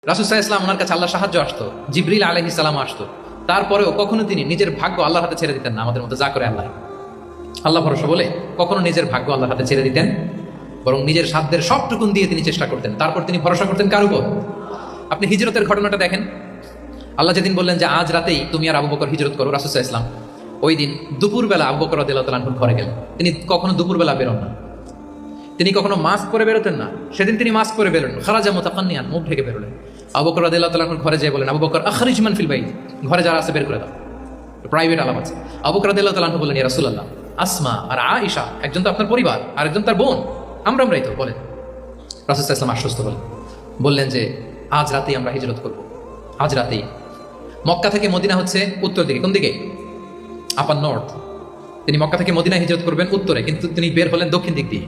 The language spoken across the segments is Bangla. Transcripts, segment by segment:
রাসূল সাল্লাল্লাহু আলাইহি ওয়াসাল্লাম ওনার কাছে আল্লাহর সাহায্য আসতো, জিবরিল আলাইহিস সালাম আসতো, তারপরেও কখনো তিনি নিজের ভাগ্য আল্লাহর হাতে ছেড়ে দিতেন না। আমাদের মতো যা করে আল্লাহ ভরসা বলে কখনো নিজের ভাগ্য আল্লাহর হাতে ছেড়ে দিতেন, বরং নিজের সাধ্যের সবটুকুন দিয়ে তিনি চেষ্টা করতেন। তারপর তিনি ভরসা করতেন কার উপর? আপনি হিজরতের ঘটনাটা দেখেন। আল্লাহ যেদিন বললেন যে আজ রাতেই তুমি আর আবু বকর হিজরত করো, রাসূল সাল্লাল্লাহু আলাইহি ওয়াসাল্লাম ওই দিন দুপুরবেলা আবু বকর রাদিয়াল্লাহু তাআলা আনহুর ঘরে গেলেন। তিনি কখনো দুপুরবেলা বেরোন না, তিনি কখনো মাস্ক পরে বেরোতেন না। সেদিন তিনি মাস্ক পরে বেরোলেন, খারাজা মুতাকান্নিয়ান, মুখ ঢেকে বেরোলেন। আবু বকর রাদিয়াল্লাহু তাআলা আনহুর ঘরে যেয়ে বলেন, আবু বকর আখরিজ মান ফিল বাইত, ঘরে যারা আছে বের করে দাও, প্রাইভেট আলাপ আছে। আবু বকর রাদিয়াল্লাহু তাআলা আনহু বললেন, ইয়া রাসূলুল্লাহ, আসমা আর আয়েশা একজন তো আপনার পরিবার আর একজন তার বোন, আমরাই তো বলেন। রাসূল সাল্লাল্লাহু আলাইহি ওয়াসাল্লাম আশ্বস্ত হলেন, বললেন যে আজ রাতেই আমরা হিজরত করব, আজ রাতেই। মক্কা থেকে মদিনা হচ্ছে উত্তর দিকে, কোন দিকে? আপার নর্থ। তিনি মক্কা থেকে মদিনা হিজরত করবেন উত্তরে, কিন্তু তিনি বের হলেন দক্ষিণ দিক দিয়ে,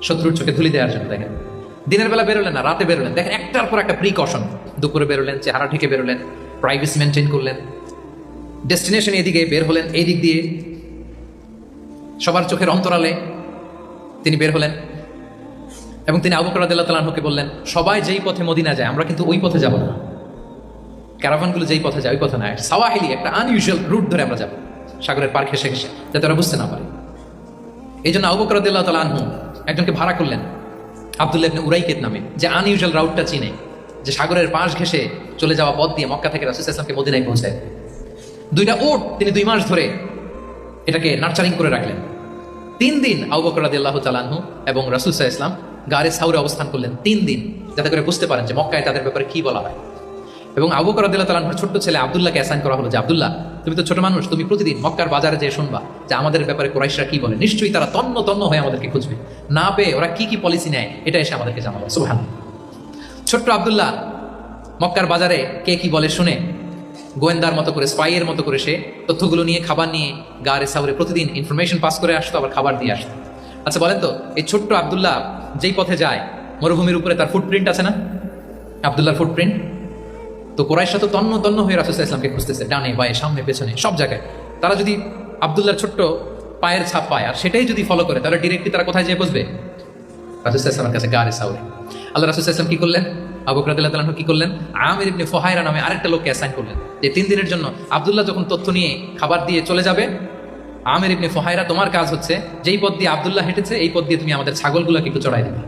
শত্রুর চোখে ধুলি দেওয়ার জন্য। দেখেন, দিনের বেলা বেরোলেন না, রাতে বেরোলেন। দেখেন, একটার পর একটা প্রিকশন। দুপুরে বেরোলেন, চেহারা ঢেকে বেরোলেন, প্রাইভেসি মেনটেন করলেন। ডেস্টিনেশন এদিকে, বের হলেন এই দিক দিয়ে, সবার চোখের অন্তরালে তিনি বের হলেন। এবং তিনি আবু বকর রাদিয়াল্লাহু তাআলা আনহুকে বললেন, সবাই যেই পথে মদিনা যায় আমরা কিন্তু ওই পথে যাব না, ক্যারাভানগুলো যেই পথে যায় ওই পথে না, সাওয়াহিলি একটা আনইউজুয়াল রুট ধরে আমরা যাব, সাগরের পার ঘেঁষে ঘেঁষে, যাতে ওরা বুঝতে না পারে। এই জন্য আবু বকর রাদিয়াল্লাহু তাআলা আনহু একজনকে ভাড়া করলেন, আব্দুল্লাহ ইবনে উরাইকেত নামে, যে আনইউজুয়াল রাউটটা চিনে, যে সাগরের পাশ ঘেঁষে চলে যাওয়া পথ দিয়ে মক্কা থেকে রাসূল সাল্লাল্লাহু আলাইহি ওয়াসাল্লামকে মদিনায় পৌঁছায়। 2টা উট তিনি 2 মাস ধরে এটাকে নার্চারিং করে রাখলেন। 3 দিন আবু বকর রাদিয়াল্লাহু তাআলা আনহু এবং রাসূল সাল্লাল্লাহু আলাইহি ওয়াসাল্লাম গারে সাউরে অবস্থান করলেন 3 দিন, যাতে করে বুঝতে পারেন যে মক্কায় তাদের ব্যাপারে কি বলা হয়। এবং আবু বকর রাদিয়াল্লাহু তাআলা আনহুর ছোট্ট ছেলে আব্দুল্লাহকে অ্যাসাইন করা হলো যে, আব্দুল্লাহ, তুমি তো ছোট মানুষ, তুমি প্রতিদিন মক্কার বাজারে যেয়ে শুনবা যে আমাদের ব্যাপারে কুরাইশরা কি বলে, নিশ্চয়ই তারা তন্ন তন্ন হয়ে আমাদেরকে খুঁজবে, না পেয়ে ওরা কি কি পলিসি নেয় এটা এসে আমাদেরকে জানাবো। সুবহানাল্লাহ। ছোট্ট আব্দুল্লাহ মক্কার বাজারে কে কি বলে শুনে, গোয়েন্দার মতো করে, স্পাইয়ের মতো করে সে তথ্যগুলো নিয়ে, খাবার নিয়ে গারে সাউরে প্রতিদিন ইনফরমেশন পাস করে আসতো, আবার খাবার দিয়ে আসতো। আচ্ছা বলেন তো, এই ছোট্ট আব্দুল্লাহ যেই পথে যায়, মরুভূমির উপরে তার ফুটপ্রিন্ট আছে না, আব্দুল্লাহর ফুটপ্রিন্ট। তো কুরাইশরা তো তন্ন তন্ন হয়ে রাসূল সাল্লাল্লাহু আলাইহি ওয়াসাল্লামকে খুঁজতেছে, ডানে বায়ে সামনে পেছনে সব জায়গায়। তারা যদি আব্দুল্লাহর ছোট্ট পায়ের ছাপ পায় আর সেটাই যদি ফলো করে, তাহলে ডিরেক্টলি তারা কোথায় যেয়ে বসবে? রাসূল সাল্লাল্লাহু আলাইহি ওয়াসাল্লামের কাছে, গারে সাউরে। আল্লাহ রাসূল সাল্লাল্লাহু আলাইহি ওয়াসাল্লাম কি করলেন? আবু বকর রাদিয়াল্লাহু তাআলা কি করলেন? আমির ইবনে ফুহায়রা নামে আরেকটা লোককে অ্যাসাইন করলেন, যে 3 দিনের জন্য আব্দুল্লাহ যখন তথ্য নিয়ে খাবার দিয়ে চলে যাবে, আমির ইবনে ফুহায়রা, তোমার কাজ হচ্ছে যেই পথ দিয়ে আব্দুল্লাহ হেঁটেছে এই পথ দিয়ে তুমি আমাদের ছাগলগুলোকে একটু চড়াই দিবে।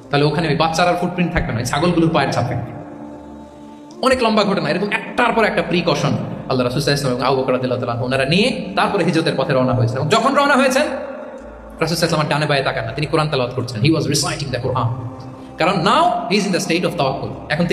তাহলে ওখানে ওই বাচ্চার আর ফুটপ্রিন্ট থাকবে না, ছাগলগুলোর পায়ের ছাপ থাকবে। অনেক লম্বা ঘটনা, এরকম একটার পর একটা প্রিকশন আল্লাহ রাসূল সাল্লাল্লাহু আলাইহি ওয়াসাল্লাম এবং আবু বকর রাদিয়াল্লাহু তাআলা ওনারা নিয়ে তারপরে হিজরতের পথে রওনা হয়েছে। এবং যখন রওনা হয়েছেন, রাসূল সাল্লাল্লাহু আলাইহি ওয়াসাল্লাম ডানে বায়ে তাকান না, তিনি কোরআন তেলাওয়াত করছেন। হি ওয়াজ রিসাইটিং দ্য কোরআন, কারণ now he is in the state of তাওয়াক্কুল। এখন